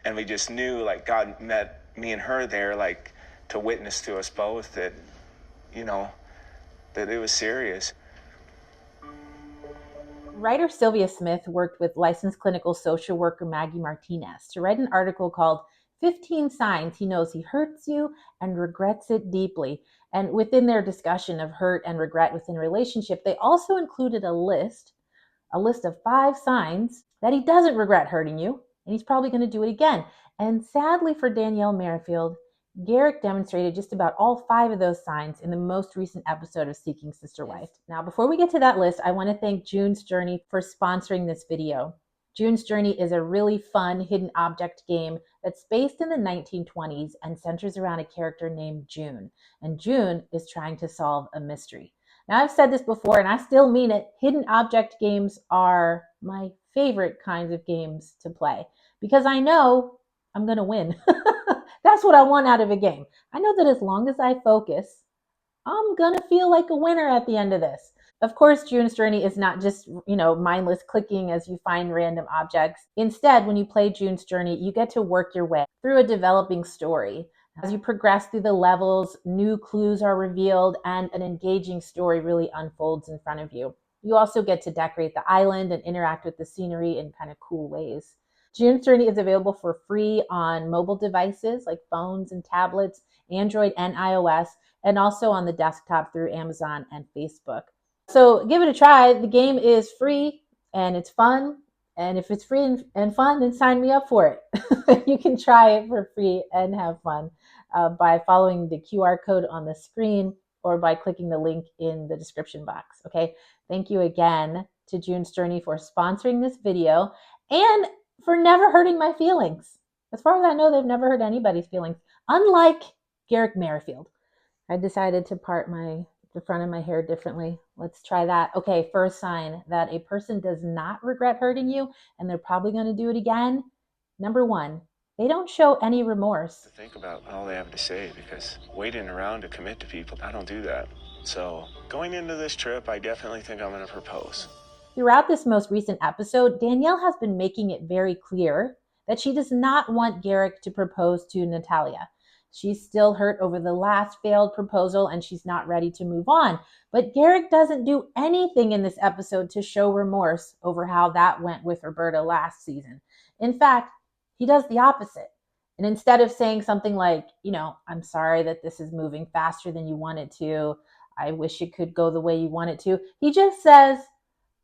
And we just knew, like, God met me and her there, like, to witness to us both that, you know, that it was serious. Writer Sylvia Smith worked with licensed clinical social worker Maggie Martinez to write an article called 15 Signs He Knows He Hurts You and Regrets It Deeply. And within their discussion of hurt and regret within a relationship, they also included a list of 5 signs that he doesn't regret hurting you, and he's probably going to do it again. And sadly for Dannielle Merrifield, Gerrick demonstrated just about all 5 of those signs in the most recent episode of Seeking Sister Wife. Now, before we get to that list, I want to thank June's Journey for sponsoring this video. June's Journey is a really fun hidden object game that's based in the 1920s and centers around a character named June. And June is trying to solve a mystery. Now, I've said this before, and I still mean it. Hidden object games are my favorite kinds of games to play because I know I'm going to win. That's what I want out of a game. I know that as long as I focus, I'm going to feel like a winner at the end of this. Of course, June's Journey is not just, mindless clicking as you find random objects. Instead, when you play June's Journey, you get to work your way through a developing story. As you progress through the levels, new clues are revealed and an engaging story really unfolds in front of you. You also get to decorate the island and interact with the scenery in kind of cool ways. June's Journey is available for free on mobile devices like phones and tablets, Android and iOS, and also on the desktop through Amazon and Facebook. So give it a try. The game is free and it's fun. And if it's free and fun, then sign me up for it. You can try it for free and have fun by following the QR code on the screen or by clicking the link in the description box. Okay. Thank you again to June's Journey for sponsoring this video and for never hurting my feelings. As far as I know, they've never hurt anybody's feelings. Unlike Gerrick Merrifield. I decided to part the front of my hair differently. Let's try that. Okay, first sign that a person does not regret hurting you and they're probably going to do it again. Number 1, they don't show any remorse. Think about all they have to say, because waiting around to commit to people, I don't do that. So going into this trip, I definitely think I'm going to propose. Throughout this most recent episode, Dannielle has been making it very clear that she does not want Gerrick to propose to Natalia. She's still hurt over the last failed proposal and she's not ready to move on. But Gerrick doesn't do anything in this episode to show remorse over how that went with Roberta last season. In fact, he does the opposite. And instead of saying something like, I'm sorry that this is moving faster than you want it to, I wish it could go the way you want it to, he just says,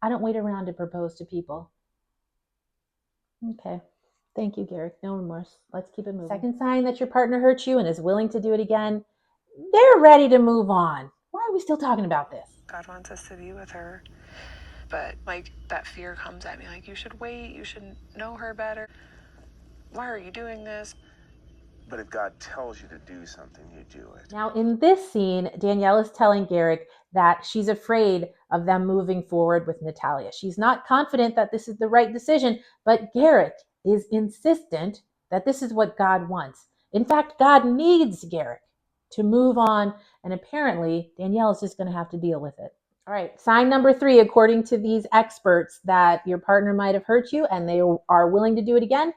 I don't wait around to propose to people. Okay. Thank you, Gerrick. No remorse. Let's keep it moving. Second sign that your partner hurt you and is willing to do it again, they're ready to move on. Why are we still talking about this? God wants us to be with her, but that fear comes at me, you should wait, you should know her better. Why are you doing this? But if God tells you to do something, you do it. Now, in this scene, Dannielle is telling Gerrick that she's afraid of them moving forward with Natalia. She's not confident that this is the right decision, but Gerrick is insistent that this is what God wants. In fact, God needs Gerrick to move on, and apparently Dannielle is just going to have to deal with it. All right, sign number 3, according to these experts, that your partner might have hurt you and they are willing to do it again.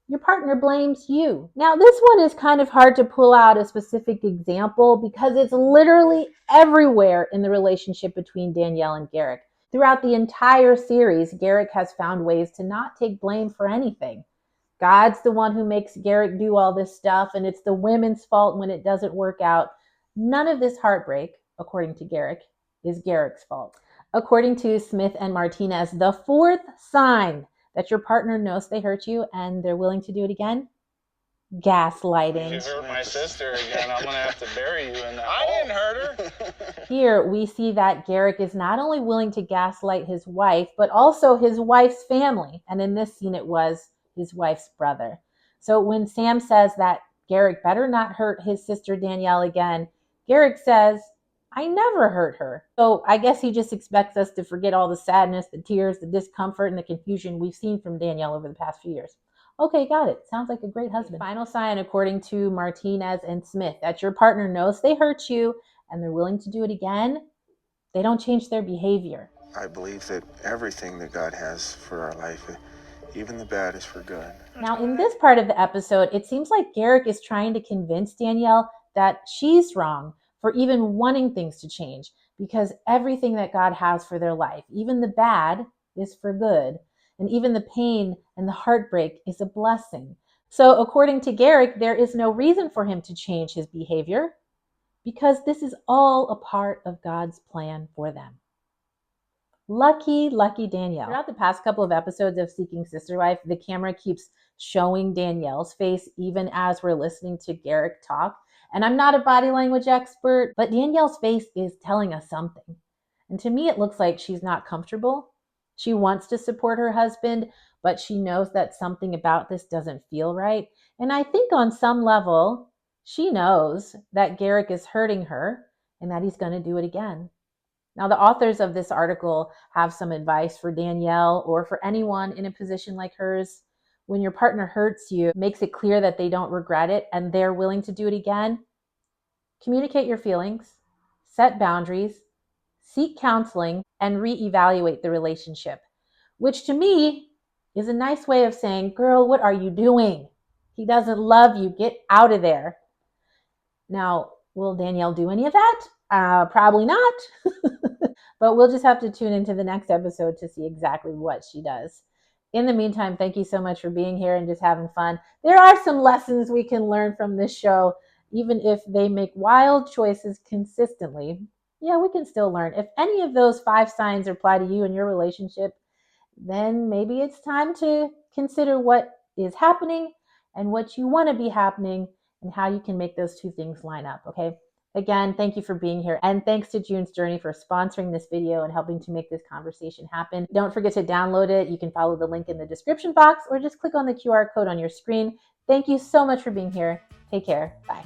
Your partner blames you. Now, this one is kind of hard to pull out a specific example because it's literally everywhere in the relationship between Dannielle and Gerrick. Throughout the entire series, Gerrick has found ways to not take blame for anything. God's the one who makes Gerrick do all this stuff, and it's the women's fault when it doesn't work out. None of this heartbreak, according to Gerrick, is Gerrick's fault. According to Smith and Martinez, the 4th sign that your partner knows they hurt you and they're willing to do it again, gaslighting. If you hurt my sister again, I'm going to have to bury you in that hole. I didn't hurt her. Here we see that Gerrick is not only willing to gaslight his wife, but also his wife's family. And in this scene, it was his wife's brother. So when Sam says that Gerrick better not hurt his sister Dannielle again, Gerrick says, I never hurt her. So I guess he just expects us to forget all the sadness, the tears, the discomfort, and the confusion we've seen from Dannielle over the past few years. Okay, got it. Sounds like a great husband. Final sign, according to Martinez and Smith, that your partner knows they hurt you and they're willing to do it again. They don't change their behavior. I believe that everything that God has for our life Even the bad is for good. Now, in this part of the episode, it seems like Gerrick is trying to convince Dannielle that she's wrong for even wanting things to change, because everything that God has for their life, even the bad, is for good. And even the pain and the heartbreak is a blessing. So according to Gerrick, there is no reason for him to change his behavior because this is all a part of God's plan for them. Lucky, lucky Dannielle. Throughout the past couple of episodes of Seeking Sister Wife, the camera keeps showing Dannielle's face even as we're listening to Gerrick talk. And I'm not a body language expert, but Dannielle's face is telling us something. And to me, it looks like she's not comfortable. She wants to support her husband, but she knows that something about this doesn't feel right. And I think on some level, she knows that Gerrick is hurting her and that he's going to do it again. Now, the authors of this article have some advice for Dannielle or for anyone in a position like hers. When your partner hurts you, makes it clear that they don't regret it and they're willing to do it again, communicate your feelings, set boundaries, seek counseling, and reevaluate the relationship, which to me is a nice way of saying, girl, what are you doing? He doesn't love you. Get out of there. Now, will Dannielle do any of that? Probably not. But we'll just have to tune into the next episode to see exactly what she does. In the meantime, thank you so much for being here and just having fun. There are some lessons we can learn from this show, even if they make wild choices consistently. Yeah, we can still learn. If any of those 5 signs apply to you in your relationship, then maybe it's time to consider what is happening and what you want to be happening and how you can make those 2 things line up, okay? Again, thank you for being here. And thanks to June's Journey for sponsoring this video and helping to make this conversation happen. Don't forget to download it. You can follow the link in the description box or just click on the QR code on your screen. Thank you so much for being here. Take care. Bye.